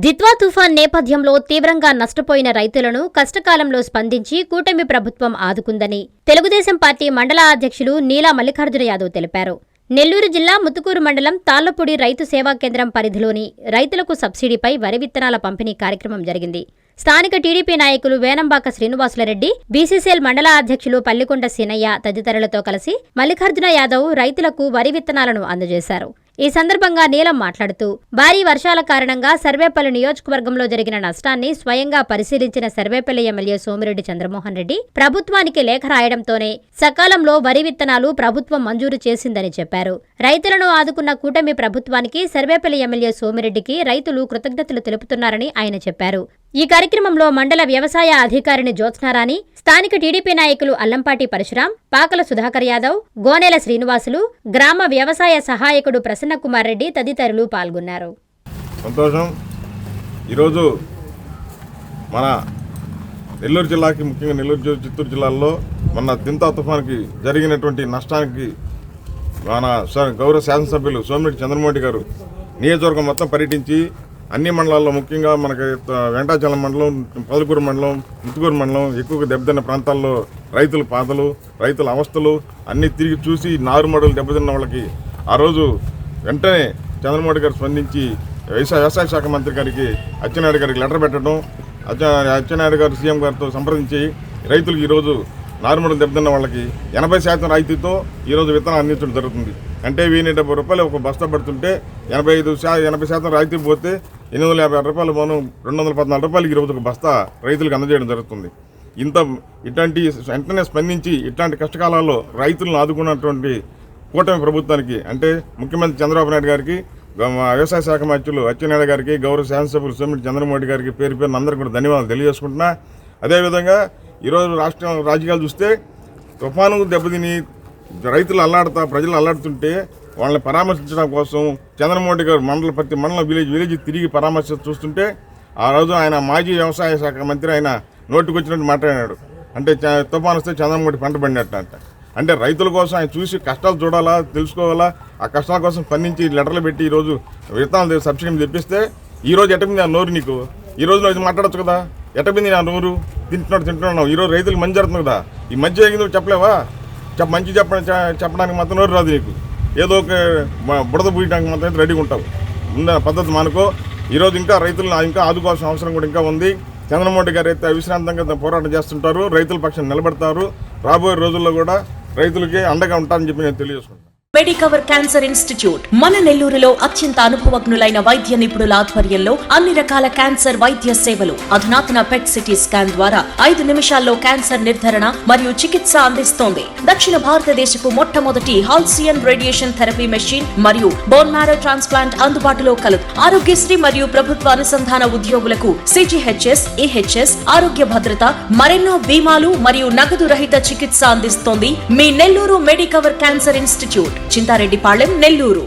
దిత్వా తుఫాన్ నేపథ్యంలో తీవ్రంగా నష్టపోయిన రైతులను కష్టకాలంలో స్పందించి కూటమి ప్రభుత్వం ఆదుకుందని తెలుగుదేశం పార్టీ మండల అధ్యక్షులు నీలా మల్లికార్జున యాదవ్ తెలిపారు. నెల్లూరు జిల్లా ముతుకూరు మండలం తాళ్లపూడి రైతు సేవా కేంద్రం పరిధిలోని రైతులకు సబ్సిడీపై వరి విత్తనాల పంపిణీ కార్యక్రమం జరిగింది. స్థానిక టీడీపీ నాయకులు వేనంబాక శ్రీనివాసులరెడ్డి, బీసీసీఎల్ మండల అధ్యక్షులు పల్లికొండ సీనయ్య తదితరులతో కలిసి మల్లికార్జున యాదవ్ రైతులకు వరి విత్తనాలను అందజేశారు. ఈ సందర్భంగా నీలం మాట్లాడుతూ భారీ వర్షాల కారణంగా సర్వేపల్లి నియోజకవర్గంలో జరిగిన నష్టాన్ని స్వయంగా పరిశీలించిన సర్వేపల్లి ఎమ్మెల్యే సోమిరెడ్డి చంద్రమోహన్ రెడ్డి ప్రభుత్వానికి లేఖ రాయడంతోనే సకాలంలో వరి విత్తనాలు ప్రభుత్వం మంజూరు చేసిందని చెప్పారు. రైతులను ఆదుకున్న కూటమి ప్రభుత్వానికి సర్వేపల్లి ఎమ్మెల్యే సోమిరెడ్డికి రైతులు కృతజ్ఞతలు తెలుపుతున్నారని ఆయన చెప్పారు. ఈ కార్యక్రమంలో మండల వ్యవసాయ అధికారిని జ్యోత్స్నారాణి, స్థానిక టీడీపీ నాయకులు అల్లంపాటి పరశురాం, పాకల సుధాకర్ యాదవ్, గోనెల శ్రీనివాసులు, గ్రామ వ్యవసాయ సహాయకుడు ప్రసన్న కుమార్ రెడ్డి తదితరులు పాల్గొన్నారు. సంతోషం. ఈరోజు మన నెల్లూరు జిల్లాకి, ముఖ్యంగా నెల్లూరు చిత్తూరు జిల్లాల్లో మన దింతా తుఫాన్కి జరిగినటువంటి నష్టానికి మన గౌరవ శాసనసభ్యులు సోమిరెడ్డి చంద్రమోహన్ గారు నియోజకవర్గం మొత్తం పర్యటించి అన్ని మండలాల్లో, ముఖ్యంగా మనకి వెంకటాచలం మండలం, పదలకూరు మండలం, ముతుకూరు మండలం ఎక్కువగా దెబ్బతిన్న ప్రాంతాల్లో రైతుల బాధలు, రైతుల అవస్థలు అన్నీ తిరిగి చూసి నారుమడులు దెబ్బతిన్న వాళ్ళకి ఆ రోజు వెంటనే చంద్రమోహన్ గారు స్పందించి వ్యవసాయ శాఖ మంత్రి గారికి అచ్చెన్నాయుడు గారికి లెటర్ పెట్టడం, అచ్చెన్నాయుడు గారు సీఎం గారితో సంప్రదించి రైతులకు ఈరోజు నారుమడులు దెబ్బతిన్న వాళ్ళకి 80% రాయితీతో ఈరోజు విత్తనాలు అందించడం జరుగుతుంది. అంటే 1070 రూపాయలు ఒక బస్తా పడుతుంటే 80% రాయితీ పోతే 850 రూపాయలు మనం 214 రూపాయలకి ఈరోజు ఒక బస్తా రైతులకు అందజేయడం జరుగుతుంది. ఇట్లాంటి వెంటనే స్పందించి ఇట్లాంటి కష్టకాలాల్లో రైతులను ఆదుకున్నటువంటి కూటమి ప్రభుత్వానికి, అంటే ముఖ్యమంత్రి చంద్రబాబు నాయుడు గారికి, వ్యవసాయ శాఖ మంత్రులు అచ్చెన్నాయుడు గారికి, గౌరవ శాసనసభ్యులు సోమిరెడ్డి చంద్రమోహన్ గారికి పేరు పేరున అందరికీ కూడా ధన్యవాదాలు తెలియజేసుకుంటున్నా. అదేవిధంగా ఈరోజు రాజకీయాలు చూస్తే తుఫాను దెబ్బతిని రైతులు ప్రజలు అల్లాడుతుంటే వాళ్ళని పరామర్శించడం కోసం చంద్రమోహన్ గారు ప్రతి మండలం విలేజ్ తిరిగి పరామర్శ చూస్తుంటే ఆ రోజు ఆయన మాజీ వ్యవసాయ శాఖ మంత్రి ఆయన నోటికి వచ్చినట్టు మాట్లాడాడు. అంటే తుఫాను వస్తే చంద్రమోహన్ పంట పడినట్టు అంటే రైతుల కోసం ఆయన చూసి కష్టాలు చూడాలా, తెలుసుకోవాలా, ఆ కష్టాల కోసం స్పందించి లెటర్లు పెట్టి ఈరోజు విత్తనాలు సబ్సిడీ తెప్పిస్తే ఈరోజు ఎట్టమింది ఆ నోరు నీకు? ఈరోజు నువ్వు మాట్లాడచ్చు కదా, ఎట్టమింది నా నోరు? తింటున్నావు. ఈరోజు రైతులకు మంచి జరుగుతుంది కదా, ఈ మంచి జరిగింది చెప్పలేవా? మంచి చెప్పడానికి మాత్రం నోరు రాదు నీకు. ఏదో ఒక బుడద పూయడానికి మాత్రం రెడీగా ఉంటావు. ముందు పద్ధతి మానుకో. ఈరోజు ఇంకా రైతులను ఇంకా ఆదుకోవాల్సిన అవసరం కూడా ఇంకా ఉంది. చంద్రమోహన్ గారు అయితే అవిశ్రాంతంగా పోరాటం చేస్తుంటారు, రైతుల పక్షాన్ని నిలబడతారు. రాబోయే రోజుల్లో కూడా రైతులకి అండగా ఉంటారని చెప్పి నేను తెలియజేసుకుంటాను. మెడికవర్ క్యాన్సర్ ఇన్స్టిట్యూట్ మన నెల్లూరులో అత్యంత అనుభవజ్ఞులైన వైద్య నిపుణుల ఆధ్వర్యంలో అన్ని రకాల క్యాన్సర్ వైద్య సేవలు, అధునాతన పెట్ సిటీ స్కాన్ ద్వారా 5 నిమిషాల్లో క్యాన్సర్ నిర్ధారణ మరియు చికిత్స అందిస్తోంది. దక్షిణ భారతదేశపు మొట్టమొదటి హాల్సియన్ రేడియేషన్ థెరపీ మెషిన్ మరియు బోన్ మ్యారో ట్రాన్స్ప్లాంట్ అందుబాటులో కలదు. ఆరోగ్యశ్రీ మరియు ప్రభుత్వ అనుసంధాన ఉద్యోగులకు CGHS, EHS, ఆరోగ్య భద్రత, మరెన్నో బీమాలు మరియు నగదు రహిత చికిత్స అందిస్తోంది మీ Nellore Medicover cancer institute, Chintareddypalem, Nellore.